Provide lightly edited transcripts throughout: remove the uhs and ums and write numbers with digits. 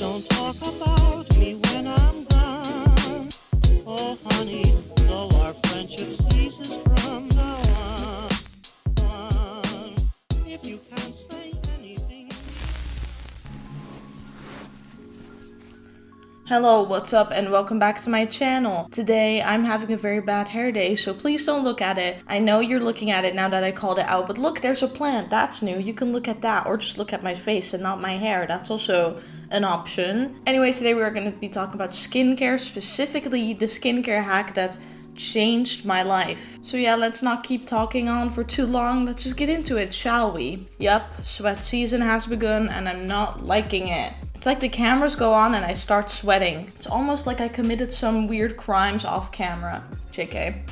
don't talk about me when I'm gone. Oh honey, though our friendship ceases from now on. If you can't say anything. Hello, what's up, and welcome back to my channel. Today I'm having a very bad hair day, so please don't look at it. I know you're looking at it now that I called it out, but look, there's a plant. That's new. You can look at that, or just look at my face and not my hair. That's also an option. Anyways, today we're going to be talking about skincare, specifically the skincare hack that changed my life. So yeah, let's not keep talking on for too long. Let's just get into it, shall we? Yep, sweat season has begun and I'm not liking it. It's like the cameras go on and I start sweating. It's almost like I committed some weird crimes off camera. JK.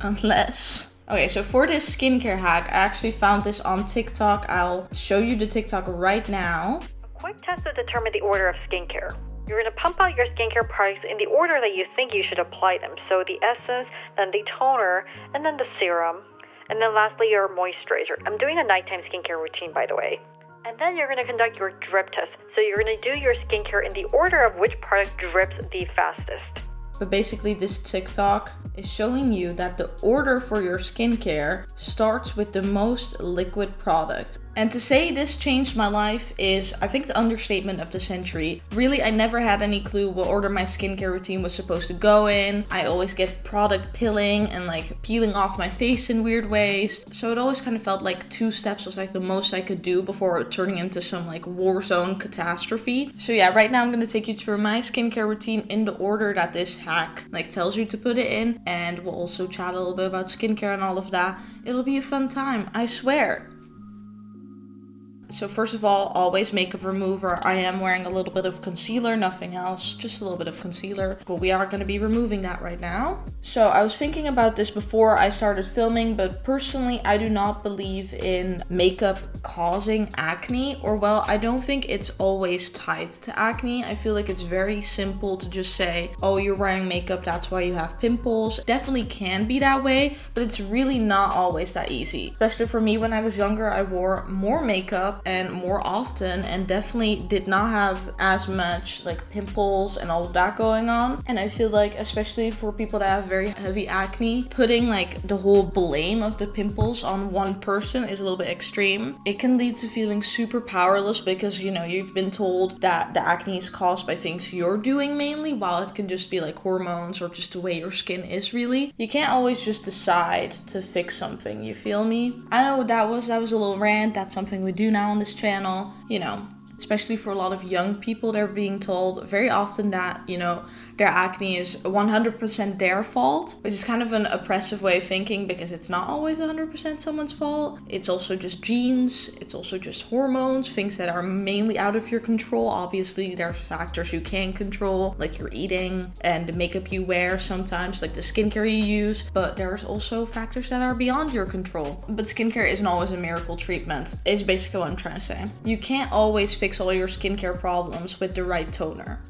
Unless. Okay, so for this skincare hack, I actually found this on TikTok. I'll show you the TikTok right now. A quick test to determine the order of skincare. You're going to pump out your skincare products in the order that you think you should apply them. So the essence, then the toner, and then the serum. And then lastly, your moisturizer. I'm doing a nighttime skincare routine, by the way. And then you're going to conduct your drip test. So you're going to do your skincare in the order of which product drips the fastest. But basically this TikTok is showing you that the order for your skincare starts with the most liquid product. And to say this changed my life is, I think, the understatement of the century. Really, I never had any clue what order my skincare routine was supposed to go in. I always get product pilling and like peeling off my face in weird ways. So it always kind of felt like 2 steps was like the most I could do before turning into some like war zone catastrophe. So yeah, right now I'm going to take you through my skincare routine in the order that this hack like tells you to put it in. And we'll also chat a little bit about skincare and all of that. It'll be a fun time, I swear. So first of all, always makeup remover. I am wearing a little bit of concealer, nothing else, just a little bit of concealer. But we are going to be removing that right now. So I was thinking about this before I started filming, but personally I do not believe in makeup causing acne. Or well, I don't think it's always tied to acne. I feel like it's very simple to just say, oh, you're wearing makeup, that's why you have pimples. Definitely can be that way, but it's really not always that easy. Especially for me, when I was younger, I wore more makeup and more often and definitely did not have as much like pimples and all of that going on. And I feel like especially for people that have very heavy acne, putting like the whole blame of the pimples on one person is a little bit extreme. It can lead to feeling super powerless because, you know, you've been told that the acne is caused by things you're doing mainly, while it can just be like hormones or just the way your skin is really. You can't always just decide to fix something, you feel me? I know that was a little rant. That's something we do now on this channel, you know, especially for a lot of young people. They're being told very often that, you know, their acne is 100% their fault, which is kind of an oppressive way of thinking because it's not always 100% someone's fault. It's also just genes, it's also just hormones, things that are mainly out of your control. Obviously, there are factors you can control, like your eating and the makeup you wear sometimes, like the skincare you use, but there's also factors that are beyond your control. But skincare isn't always a miracle treatment, is basically what I'm trying to say. You can't always fix all your skincare problems with the right toner.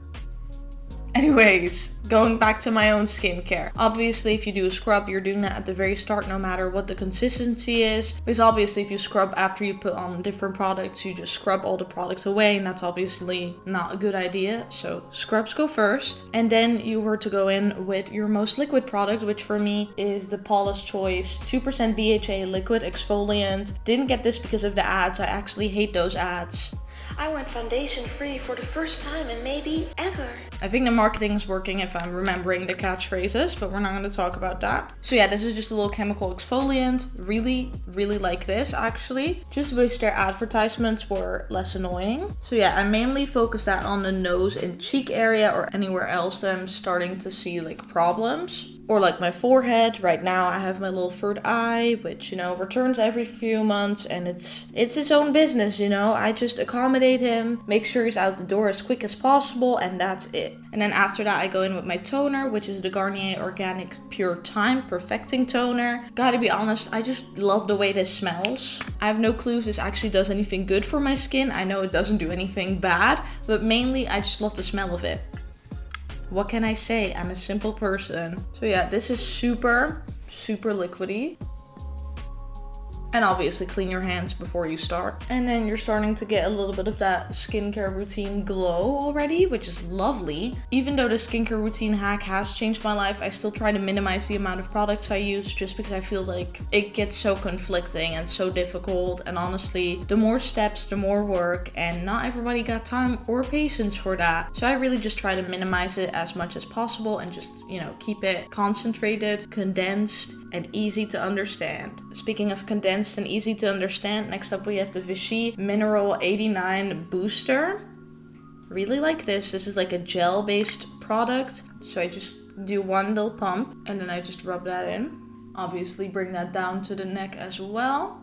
Anyways, going back to my own skincare. Obviously, if you do a scrub, you're doing that at the very start, no matter what the consistency is. Because obviously, if you scrub after you put on different products, you just scrub all the products away, and that's obviously not a good idea. So scrubs go first. And then you were to go in with your most liquid product, which for me is the PAULA'S Choice 2% BHA liquid exfoliant. Didn't get this because of the ads. I actually hate those ads. I went foundation free for the first time in maybe ever. I think the marketing is working if I'm remembering the catchphrases, but we're not going to talk about that. So yeah, this is just a little chemical exfoliant. Really, really like this actually. Just wish their advertisements were less annoying. So yeah, I mainly focus that on the nose and cheek area or anywhere else that I'm starting to see like problems. Or like my forehead. Right now I have my little third eye, which, you know, returns every few months, and it's its own business, you know. I just accommodate him, make sure he's out the door as quick as possible, and that's it. And then after that I go in with my toner, which is the Garnier Organic Pure Time Perfecting Toner. Gotta be honest, I just love the way this smells. I have no clue if this actually does anything good for my skin. I know it doesn't do anything bad, but mainly I just love the smell of it. What can I say? I'm a simple person. So yeah, this is super liquidy. And obviously clean your hands before you start. And then you're starting to get a little bit of that skincare routine glow already, which is lovely. Even though the skincare routine hack has changed my life, I still try to minimize the amount of products I use just because I feel like it gets so conflicting and so difficult. And honestly, the more steps, the more work, and not everybody got time or patience for that. So I really just try to minimize it as much as possible and just, keep it concentrated, condensed, and easy to understand. Speaking of condensed and easy to understand, next up we have the Vichy Mineral 89 Booster. Really like this. This is like a gel-based product. So I just do one little pump and then I just rub that in. Obviously bring that down to the neck as well.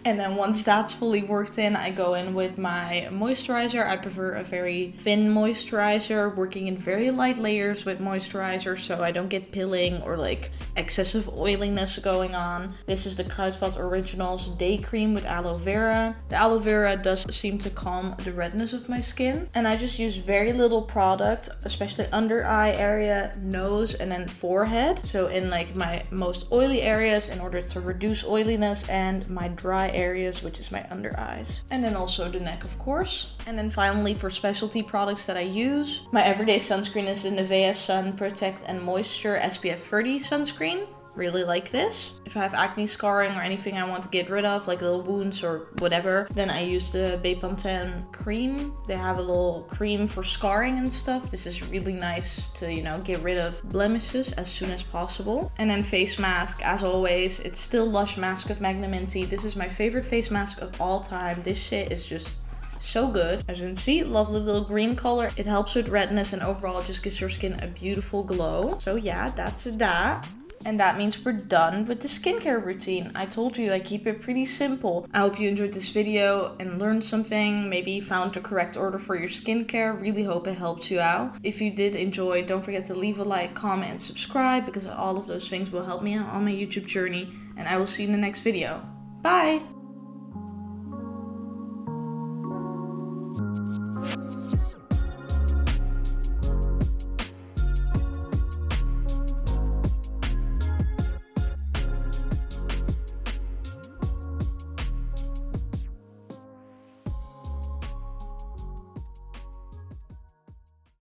And then once that's fully worked in, I go in with my moisturizer. I prefer a very thin moisturizer, working in very light layers with moisturizer so I don't get pilling or like excessive oiliness going on. This is the KRUIDVAT Originals Day Cream with aloe vera. The aloe vera does seem to calm the redness of my skin. And I just use very little product, especially under eye area, nose, and then forehead. So in like my most oily areas in order to reduce oiliness, and my dry areas, which is my under eyes, and then also the neck, of course. And then finally, for specialty products that I use, my everyday sunscreen is the NIVEA Sun Protect and Moisture SPF 30 sunscreen. Really like this. If I have acne scarring or anything I want to get rid of, like little wounds or whatever, then I use the BEPANTHEN cream. They have a little cream for scarring and stuff. This is really nice to, get rid of blemishes as soon as possible. And then face mask, as always, it's still LUSH Mask of Magnamintty. This is my favorite face mask of all time. This shit is just so good. As you can see, lovely little green color. It helps with redness and overall just gives your skin a beautiful glow. So yeah, that's that. And that means we're done with the skincare routine. I told you I keep it pretty simple. I hope you enjoyed this video and learned something. Maybe found the correct order for your skincare. Really hope it helped you out. If you did enjoy, don't forget to leave a like, comment, and subscribe, because all of those things will help me out on my YouTube journey. And I will see you in the next video. Bye!